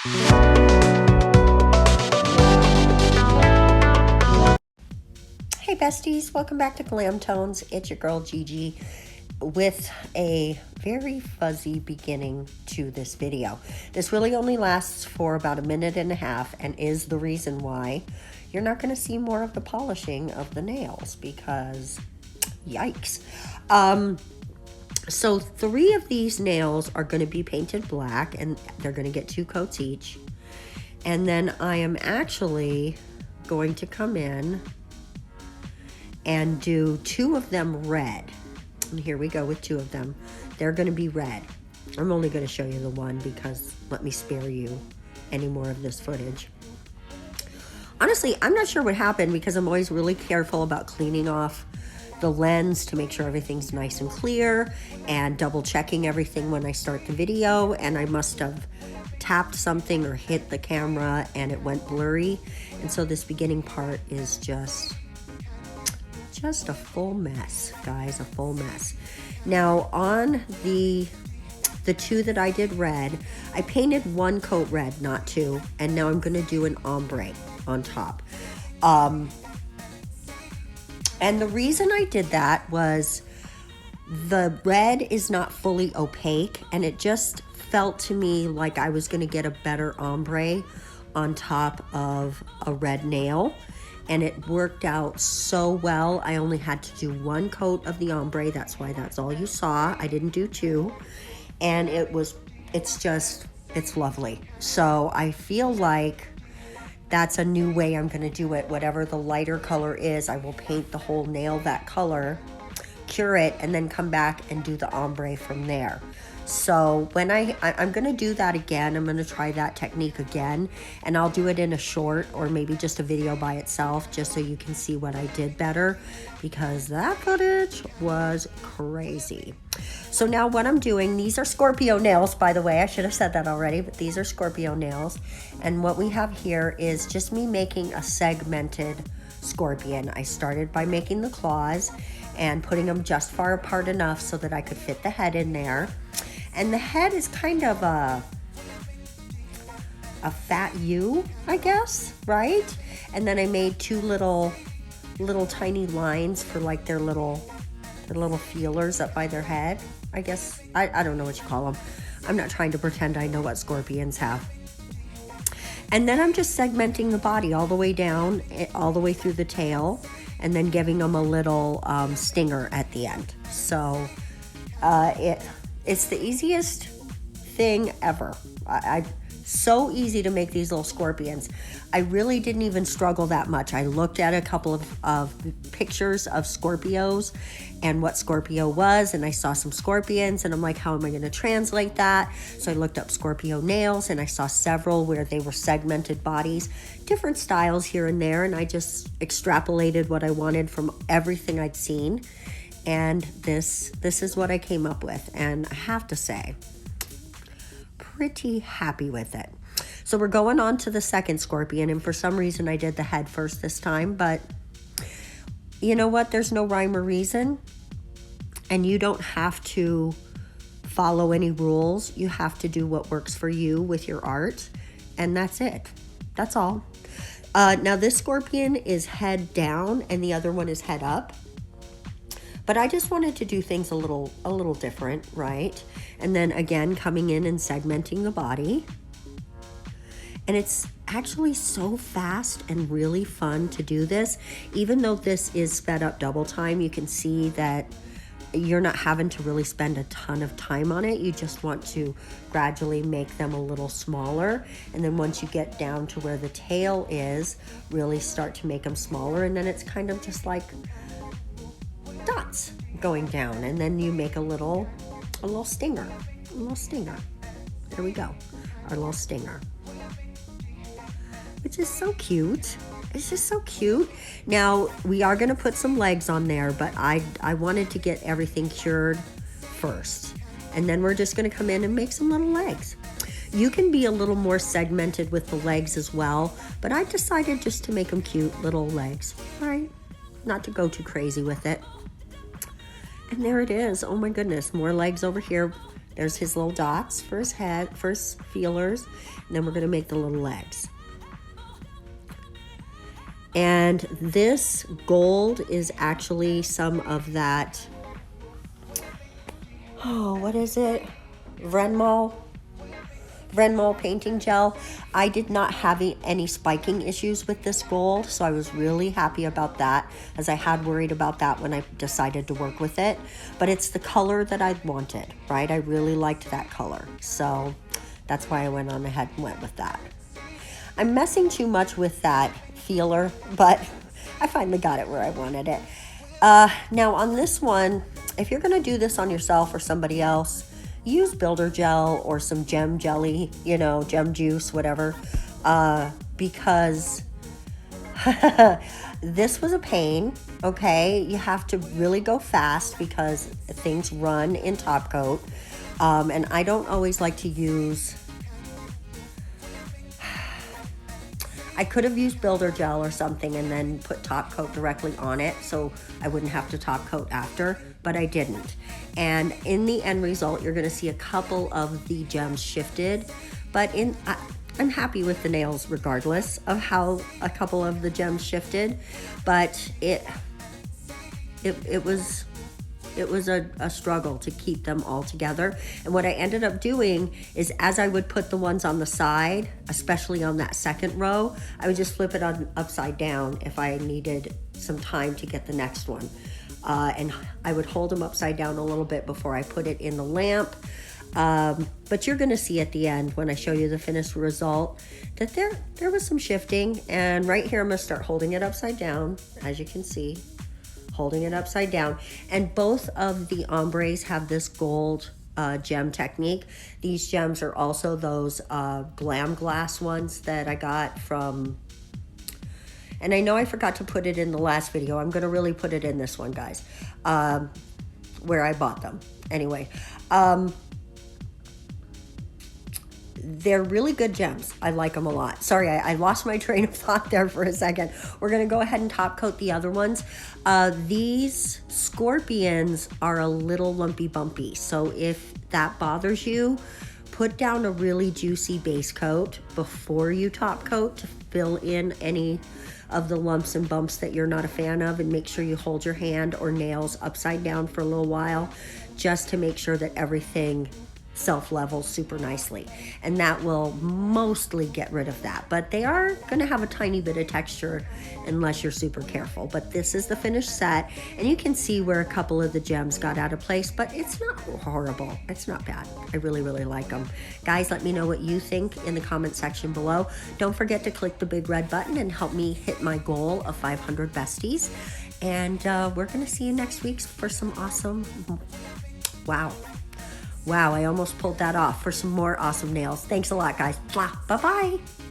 Hey besties, welcome back to Glam Tones. It's your girl Gigi with a very fuzzy beginning to this video. This really only lasts for about 1.5 minutes and is the reason why you're not going to see more of the polishing of the nails because yikes. So 3 of these nails are going to be painted black and they're going to get 2 coats each. And then I am actually going to come in and do 2 of them red. And here we go with 2 of them. They're going to be red. I'm only going to show you the one because let me spare you any more of this footage. Honestly, I'm not sure what happened because I'm always really careful about cleaning off the lens to make sure everything's nice and clear and double checking everything when I start the video, and I must have tapped something or hit the camera and it went blurry, and so this beginning part is just a full mess, guys, a full mess. Now on the 2 that I did red, I painted 1 coat red, not 2, and now I'm going to do an ombre on top. And the reason I did that was the red is not fully opaque, and it just felt to me like I was going to get a better ombre on top of a red nail. And it worked out so well. I only had to do 1 coat of the ombre. That's why that's all you saw. I didn't do 2. And it's lovely. So I feel like that's a new way I'm going to do it. Whatever the lighter color is, I will paint the whole nail that color, cure it, and then come back and do the ombre from there. So when I'm going to do that again, I'm going to try that technique again, and I'll do it in a short or maybe just a video by itself just so you can see what I did better, because that footage was crazy. So now what I'm doing, these are Scorpio nails, by the way. I should have said that already, but these are Scorpio nails. And what we have here is just me making a segmented scorpion. I started by making the claws and putting them just far apart enough so that I could fit the head in there. And the head is kind of a fat U, I guess, right? And then I made 2 little tiny lines for like their little feelers up by their head, I guess. I don't know what you call them. I'm not trying to pretend I know what scorpions have. And then I'm just segmenting the body all the way down, all the way through the tail, and then giving them a little stinger at the end. So it's the easiest thing ever. So easy to make these little scorpions. I really didn't even struggle that much. I looked at a couple of pictures of Scorpios and what Scorpio was, and I saw some scorpions, and I'm like, how am I going to translate that? So I looked up Scorpio nails, and I saw several where they were segmented bodies, different styles here and there, and I just extrapolated what I wanted from everything I'd seen, and this is what I came up with, and I have to say, pretty happy with it. So we're going on to the second scorpion, and for some reason I did the head first this time, but you know what? There's no rhyme or reason, and you don't have to follow any rules. You have to do what works for you with your art, and that's it. That's all. Now this scorpion is head down and the other one is head up. But I just wanted to do things a little different, right? And then again, coming in and segmenting the body. And it's actually so fast and really fun to do this. Even though this is sped up double time, you can see that you're not having to really spend a ton of time on it. You just want to gradually make them a little smaller. And then once you get down to where the tail is, really start to make them smaller. And then it's kind of just like dots going down, and then you make a little stinger. There we go, our little stinger, which is so cute. It's just so cute. Now we are going to put some legs on there, but I wanted to get everything cured first, and then we're just going to come in and make some little legs. You can be a little more segmented with the legs as well, but I decided just to make them cute little legs, right? Not to go too crazy with it. And there it is. Oh my goodness, more legs over here. There's his little dots for his head, for his feelers, and then we're gonna make the little legs. And this gold is actually some of that, oh, what is it? Vrenmol painting gel. I did not have any spiking issues with this gold, so I was really happy about that, as I had worried about that when I decided to work with it. But it's the color that I wanted, right? I really liked that color, so that's why I went on ahead and went with that. I'm messing too much with that feeler, but I finally got it where I wanted it. Now on this one, if you're gonna do this on yourself or somebody else, use builder gel or some gem jelly, you know, gem juice, whatever, because this was a pain, okay? You have to really go fast because things run in top coat, and I don't always like to use, I could have used builder gel or something and then put top coat directly on it so I wouldn't have to top coat after, but I didn't. And in the end result, you're gonna see a couple of the gems shifted, but I'm happy with the nails regardless of how a couple of the gems shifted, but it was a struggle to keep them all together. And what I ended up doing is, as I would put the ones on the side, especially on that second row, I would just flip it on upside down if I needed some time to get the next one. And I would hold them upside down a little bit before I put it in the lamp. But you're gonna see at the end when I show you the finished result that there was some shifting. And right here, I'm gonna start holding it upside down, as you can see. Holding it upside down, and both of the ombres have this gold gem technique. These gems are also those Glam Glass ones that I got from, and I know I forgot to put it in the last video. I'm gonna really put it in this one, guys, where I bought them. Anyway, they're really good gems. I like them a lot. Sorry, I lost my train of thought there for a second. We're gonna go ahead and top coat the other ones. These Scorpions are a little lumpy bumpy, so if that bothers you, put down a really juicy base coat before you top coat to fill in any of the lumps and bumps that you're not a fan of, and make sure you hold your hand or nails upside down for a little while just to make sure that everything self-levels super nicely, and that will mostly get rid of that. But they are going to have a tiny bit of texture unless you're super careful. But this is the finished set, and you can see where a couple of the gems got out of place, but it's not horrible. It's not bad. I really like them. Guys, let me know what you think in the comment section below. Don't forget to click the big red button and help me hit my goal of 500 besties. And we're going to see you next week for some awesome, wow, I almost pulled that off, for some more awesome nails. Thanks a lot, guys. Bye-bye.